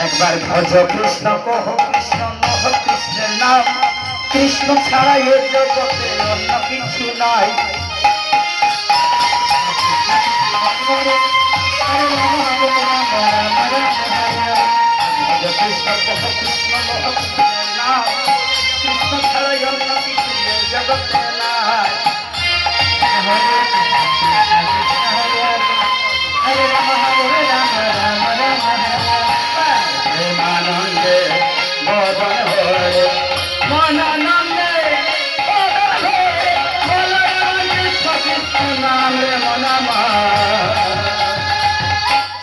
একবার ভজ কৃষ্ণ কহ কৃষ্ণ নহ কৃষ্ণের নাম কৃষ্ণ ছাড়া এ জগতে অন্য কিছু নাই কৃষ্ণ কহ কৃষ্ণ নহ কৃষ্ণের নাম কৃষ্ণ ছাড়া অন্য কিছু এ জগতে নাই হরে রাম হরে রাম রাম রাম হরে আনন্দে বদন হরে মনানন্দে বদন হরে বলরামে কৃষ্ণ নামে মনামা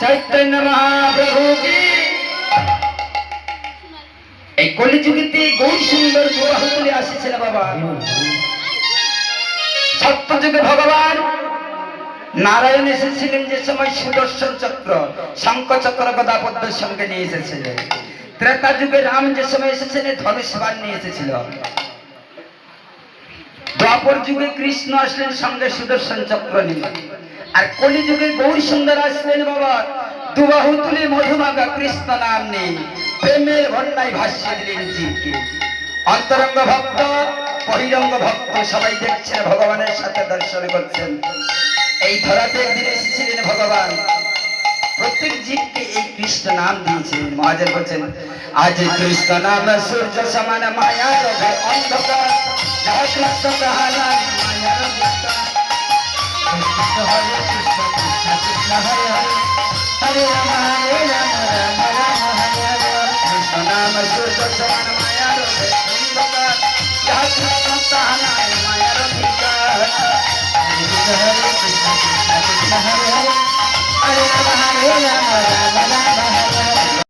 চৈতন্য মহাপ্রভু কি এই কলিযুগেতে গৌর সুন্দর দুয়াহুলি আসিছিল বাবা সত্যযুগে ভগবান নারায়ণ এসেছিলেন যে সময় সুদর্শন চক্র শঙ্খ চক্র গদা পদ্মের সঙ্গে নিয়ে এসেছিলেন ত্রেতা যুগে রাম যে সময় এসেছিলেন ধনুষ বাণ নিয়ে এসেছিল দ্বাপর যুগে কৃষ্ণ আসলেন সঙ্গে সুদর্শন চক্র নিয়ে আর কলি যুগে গৌর সুন্দর আসলেন বাবা দুবাহু তুলে মধুমাগা কৃষ্ণ নাম নেই প্রেমের বন্যায় ভাসিয়ে দিলেন জীবকে অন্তরঙ্গ ভক্ত বহিরঙ্গ ভক্ত সবাই দেখছেন ভগবানের সাথে দর্শন করছেন এই ধরাতে একদিন এসেছিলেন ভগবান প্রত্যেক জীবকে এই কৃষ্ণ নাম দিয়েছিলেন মহাজন বলছেন আজ কৃষ্ণ নাম সূর্য সমান মায়া রবে অন্ধকার কৃষ্ণ কাহানা মায়ার অন্ধকার হরে কৃষ্ণ কৃষ্ণ কৃষ্ণ হরে হরে হরে রাম হরে রাম রাম রাম হরে হরে কৃষ্ণ নাম সূর্য সমান মায়া রবে অন্ধকার কৃষ্ণ কাহানা মায়ার অন্ধকার হরে কৃষ্ণ কৃষ্ণ কৃষ্ণ হরে হরে হরে রাম হরে রাম রাম রাম হরে হরে